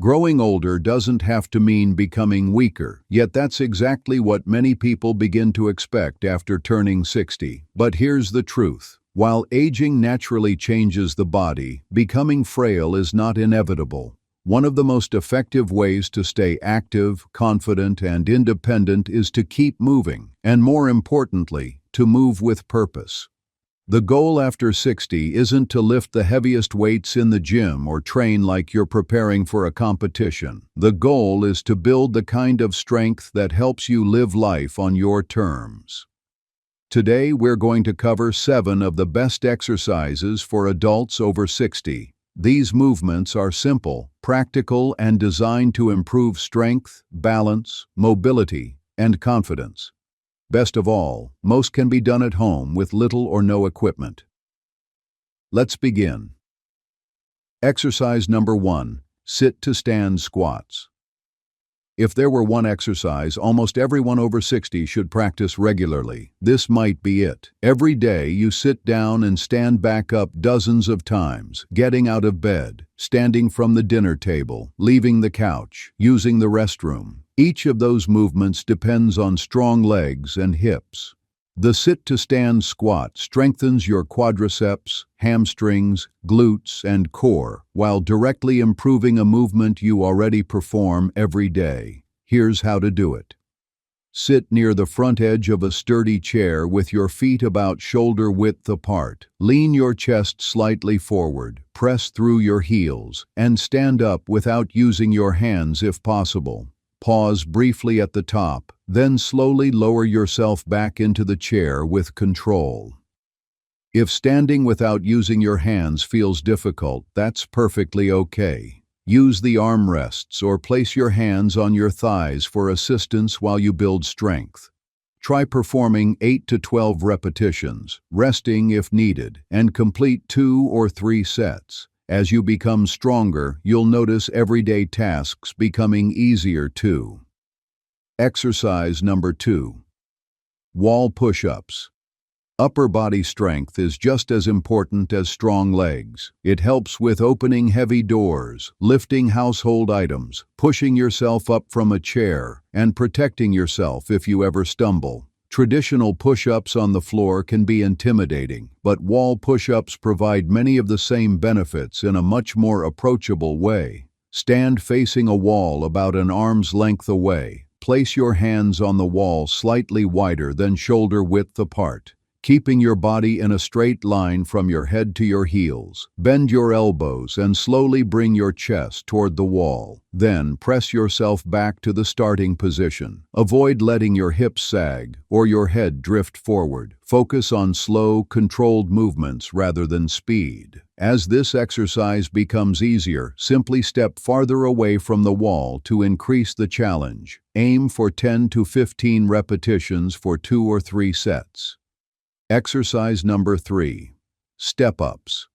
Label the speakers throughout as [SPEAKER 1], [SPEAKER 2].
[SPEAKER 1] Growing older doesn't have to mean becoming weaker, yet that's exactly what many people begin to expect after turning 60. But here's the truth. While aging naturally changes the body, becoming frail is not inevitable. One of the most effective ways to stay active, confident, and independent is to keep moving, and more importantly, to move with purpose. The goal after 60 isn't to lift the heaviest weights in the gym or train like you're preparing for a competition. The goal is to build the kind of strength that helps you live life on your terms. Today, we're going to cover 7 of the best exercises for adults over 60. These movements are simple, practical, and designed to improve strength, balance, mobility, and confidence. Best of all, most can be done at home with little or no equipment. Let's begin. Exercise number 1, sit to stand squats. If there were one exercise almost everyone over 60 should practice regularly, this might be it. Every day you sit down and stand back up dozens of times, getting out of bed, standing from the dinner table, leaving the couch, using the restroom. Each of those movements depends on strong legs and hips. The sit-to-stand squat strengthens your quadriceps, hamstrings, glutes, and core, while directly improving a movement you already perform every day. Here's how to do it. Sit near the front edge of a sturdy chair with your feet about shoulder width apart. Lean your chest slightly forward, press through your heels, and stand up without using your hands if possible. Pause briefly at the top, then slowly lower yourself back into the chair with control. If standing without using your hands feels difficult, that's perfectly okay. Use the armrests or place your hands on your thighs for assistance while you build strength. Try performing 8 to 12 repetitions, resting if needed, and complete 2 or 3 sets. As you become stronger, you'll notice everyday tasks becoming easier too. Exercise number 2. Wall push-ups. Upper body strength is just as important as strong legs. It helps with opening heavy doors, lifting household items, pushing yourself up from a chair, and protecting yourself if you ever stumble. Traditional push-ups on the floor can be intimidating, but wall push-ups provide many of the same benefits in a much more approachable way. Stand facing a wall about an arm's length away. Place your hands on the wall slightly wider than shoulder width apart, keeping your body in a straight line from your head to your heels. Bend your elbows and slowly bring your chest toward the wall. Then press yourself back to the starting position. Avoid letting your hips sag or your head drift forward. Focus on slow, controlled movements rather than speed. As this exercise becomes easier, simply step farther away from the wall to increase the challenge. Aim for 10 to 15 repetitions for 2 or 3 sets. Exercise number 3. Step-ups.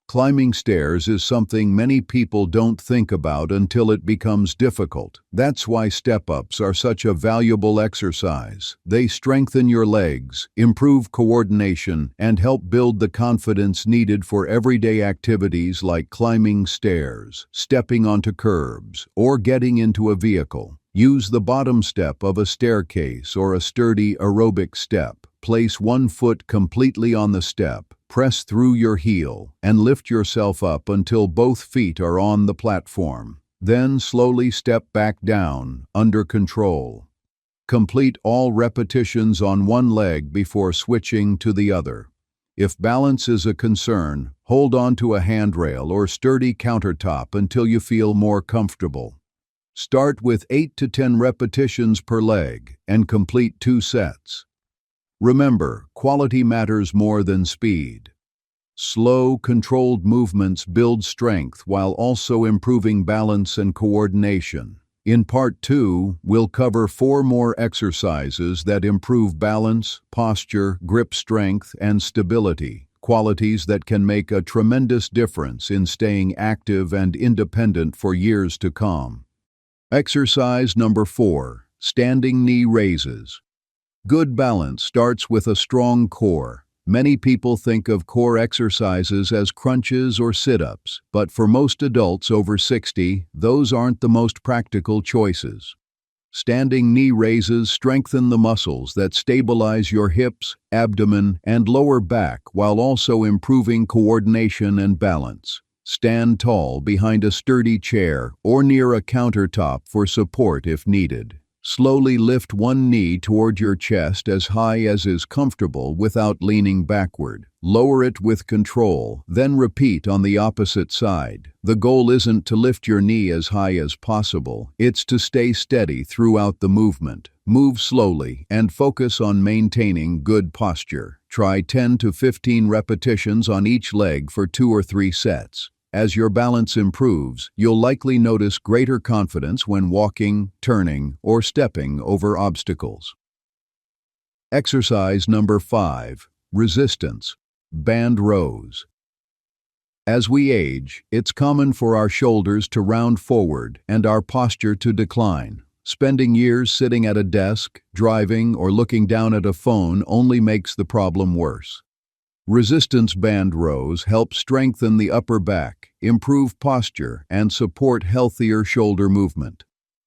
[SPEAKER 1] Climbing stairs is something many people don't think about until it becomes difficult. That's why step-ups are such a valuable exercise. They strengthen your legs, improve coordination, and help build the confidence needed for everyday activities like climbing stairs, stepping onto curbs, or getting into a vehicle. Use the bottom step of a staircase or a sturdy aerobic step. Place one foot completely on the step, press through your heel, and lift yourself up until both feet are on the platform. Then slowly step back down, under control. Complete all repetitions on one leg before switching to the other. If balance is a concern, hold on to a handrail or sturdy countertop until you feel more comfortable. Start with 8 to 10 repetitions per leg and complete 2 sets. Remember, quality matters more than speed. Slow, controlled movements build strength while also improving balance and coordination. In Part 2, we'll cover 4 more exercises that improve balance, posture, grip strength, and stability, qualities that can make a tremendous difference in staying active and independent for years to come. Exercise number 4, standing knee raises. Good balance starts with a strong core. Many people think of core exercises as crunches or sit-ups, but for most adults over 60, those aren't the most practical choices. Standing knee raises strengthen the muscles that stabilize your hips, abdomen, and lower back while also improving coordination and balance. Stand tall behind a sturdy chair or near a countertop for support if needed. Slowly lift one knee toward your chest as high as is comfortable without leaning backward. Lower it with control, then repeat on the opposite side. The goal isn't to lift your knee as high as possible, it's to stay steady throughout the movement. Move slowly and focus on maintaining good posture. Try 10 to 15 repetitions on each leg for 2 or 3 sets. As your balance improves, you'll likely notice greater confidence when walking, turning, or stepping over obstacles. Exercise number 5. Resistance. Band rows. As we age, it's common for our shoulders to round forward and our posture to decline. Spending years sitting at a desk, driving, or looking down at a phone only makes the problem worse. Resistance band rows help strengthen the upper back, improve posture, and support healthier shoulder movement.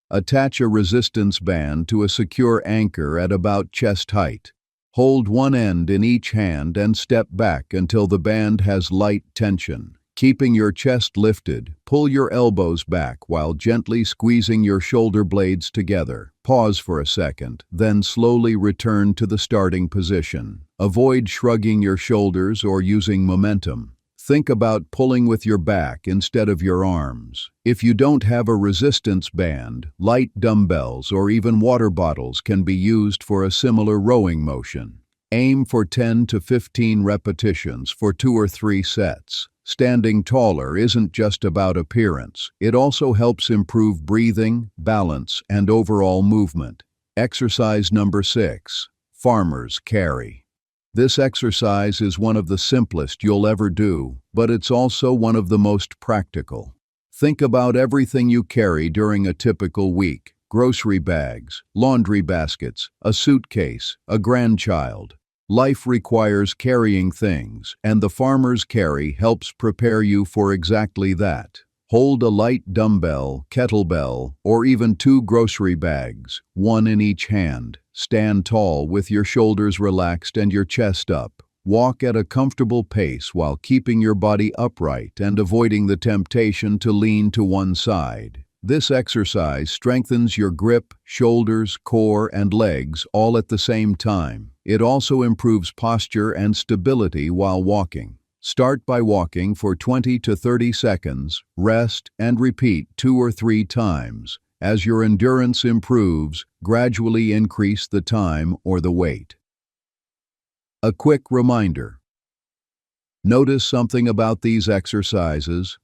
[SPEAKER 1] Attach a resistance band to a secure anchor at about chest height. Hold one end in each hand and step back until the band has light tension. Keeping your chest lifted, pull your elbows back while gently squeezing your shoulder blades together. Pause for a second, then slowly return to the starting position. Avoid shrugging your shoulders or using momentum. Think about pulling with your back instead of your arms. If you don't have a resistance band, light dumbbells or even water bottles can be used for a similar rowing motion. Aim for 10 to 15 repetitions for 2 or 3 sets. Standing taller isn't just about appearance. It also helps improve breathing, balance, and overall movement. Exercise number 6. Farmer's carry. This exercise is one of the simplest you'll ever do, but it's also one of the most practical. Think about everything you carry during a typical week: grocery bags, laundry baskets, a suitcase, a grandchild. Life requires carrying things, and the farmer's carry helps prepare you for exactly that. Hold a light dumbbell, kettlebell, or even 2 grocery bags, one in each hand. Stand tall with your shoulders relaxed and your chest up. Walk at a comfortable pace while keeping your body upright and avoiding the temptation to lean to one side. This exercise strengthens your grip, shoulders, core, and legs all at the same time. It also improves posture and stability while walking. Start by walking for 20 to 30 seconds, rest, and repeat 2 or 3 times. As your endurance improves, gradually increase the time or the weight. A quick reminder. Notice something about these exercises.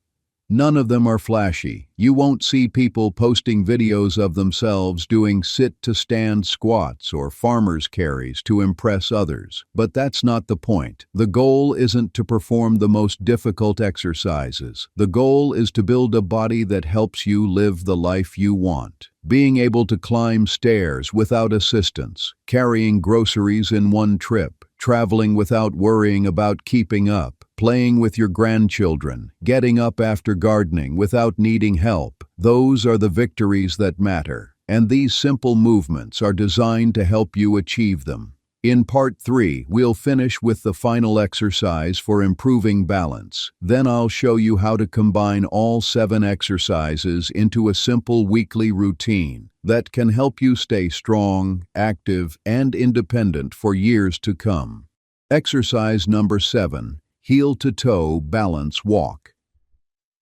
[SPEAKER 1] None of them are flashy. You won't see people posting videos of themselves doing sit-to-stand squats or farmer's carries to impress others. But that's not the point. The goal isn't to perform the most difficult exercises. The goal is to build a body that helps you live the life you want. Being able to climb stairs without assistance, carrying groceries in one trip, traveling without worrying about keeping up, playing with your grandchildren, getting up after gardening without needing help. Those are the victories that matter, and these simple movements are designed to help you achieve them. In part 3, we'll finish with the final exercise for improving balance. Then I'll show you how to combine all 7 exercises into a simple weekly routine that can help you stay strong, active, and independent for years to come. Exercise number 7. Heel-to-toe balance walk.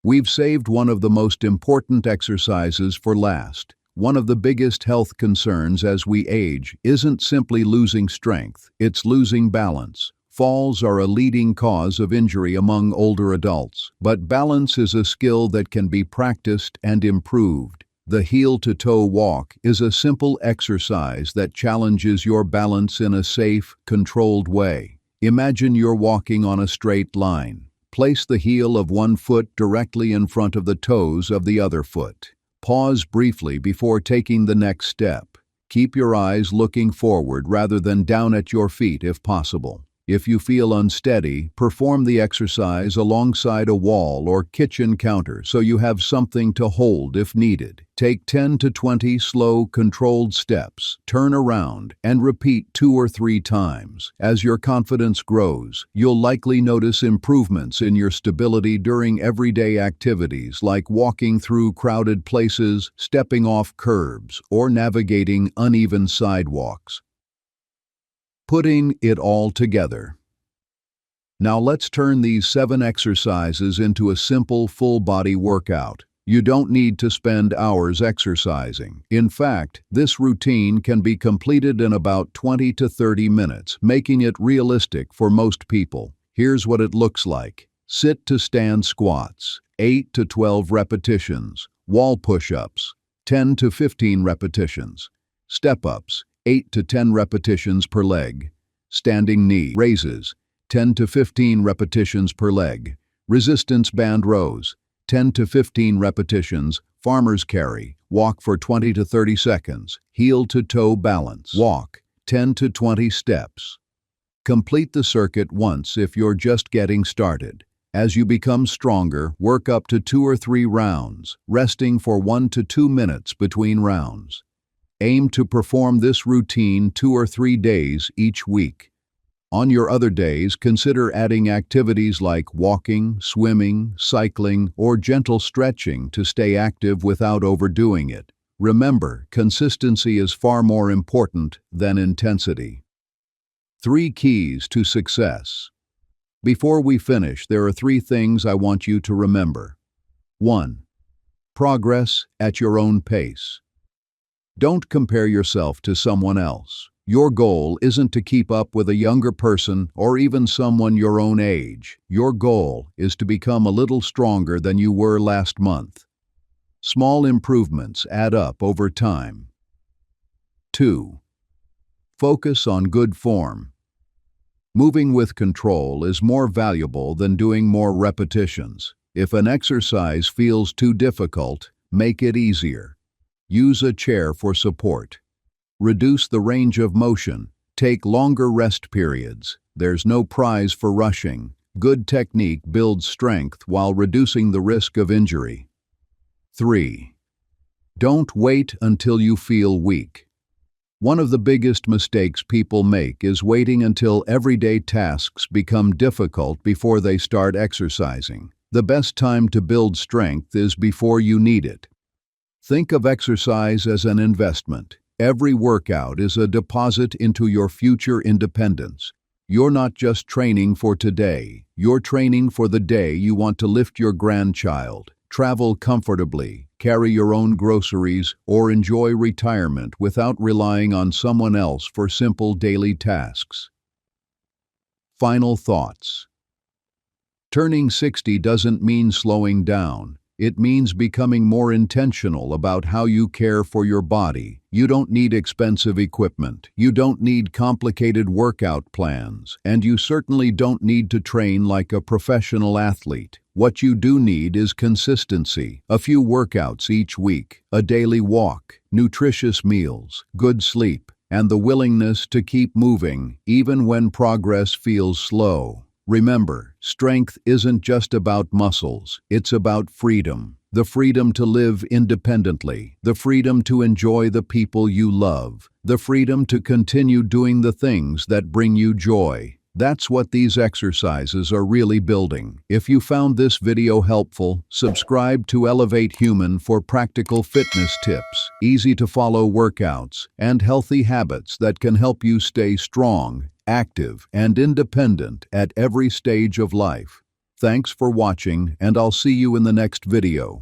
[SPEAKER 1] We've saved one of the most important exercises for last. One of the biggest health concerns as we age isn't simply losing strength, it's losing balance. Falls are a leading cause of injury among older adults, but balance is a skill that can be practiced and improved. The heel-to-toe walk is a simple exercise that challenges your balance in a safe, controlled way. Imagine you're walking on a straight line. Place the heel of one foot directly in front of the toes of the other foot. Pause briefly before taking the next step. Keep your eyes looking forward rather than down at your feet if possible. If you feel unsteady, perform the exercise alongside a wall or kitchen counter so you have something to hold if needed. Take 10 to 20 slow, controlled steps, turn around, and repeat 2 or 3 times. As your confidence grows, you'll likely notice improvements in your stability during everyday activities like walking through crowded places, stepping off curbs, or navigating uneven sidewalks. Putting it all together. Now let's turn these 7 exercises into a simple full-body workout. You don't need to spend hours exercising. In fact, this routine can be completed in about 20 to 30 minutes, making it realistic for most people. Here's what it looks like. Sit to stand squats, 8 to 12 repetitions. Wall push-ups, 10 to 15 repetitions. Step-ups, 8 to 10 repetitions per leg. Standing knee raises, 10 to 15 repetitions per leg. Resistance band rows, 10 to 15 repetitions. Farmer's carry, walk for 20 to 30 seconds. Heel to toe balance, walk, 10 to 20 steps. Complete the circuit once if you're just getting started. As you become stronger, work up to 2 or 3 rounds, resting for 1 to 2 minutes between rounds. Aim to perform this routine 2 or 3 days each week. On your other days, consider adding activities like walking, swimming, cycling, or gentle stretching to stay active without overdoing it. Remember, consistency is far more important than intensity. 3 keys to success. Before we finish, there are 3 things I want you to remember. 1. Progress at your own pace. Don't compare yourself to someone else. Your goal isn't to keep up with a younger person or even someone your own age. Your goal is to become a little stronger than you were last month. Small improvements add up over time. 2. Focus on good form. Moving with control is more valuable than doing more repetitions. If an exercise feels too difficult, make it easier. Use a chair for support. Reduce the range of motion. Take longer rest periods. There's no prize for rushing. Good technique builds strength while reducing the risk of injury. 3. Don't wait until you feel weak. One of the biggest mistakes people make is waiting until everyday tasks become difficult before they start exercising. The best time to build strength is before you need it. Think of exercise as an investment. Every workout is a deposit into your future independence. You're not just training for today, you're training for the day you want to lift your grandchild, travel comfortably, carry your own groceries, or enjoy retirement without relying on someone else for simple daily tasks. Final thoughts. Turning 60 doesn't mean slowing down. It means becoming more intentional about how you care for your body. You don't need expensive equipment. You don't need complicated workout plans. And you certainly don't need to train like a professional athlete. What you do need is consistency. A few workouts each week, a daily walk, nutritious meals, good sleep, and the willingness to keep moving, even when progress feels slow. Remember, strength isn't just about muscles, it's about freedom. The freedom to live independently, the freedom to enjoy the people you love, the freedom to continue doing the things that bring you joy. That's what these exercises are really building. If you found this video helpful, subscribe to Elevate Human for practical fitness tips, easy-to-follow workouts, and healthy habits that can help you stay strong, active, and independent at every stage of life. Thanks for watching, and I'll see you in the next video.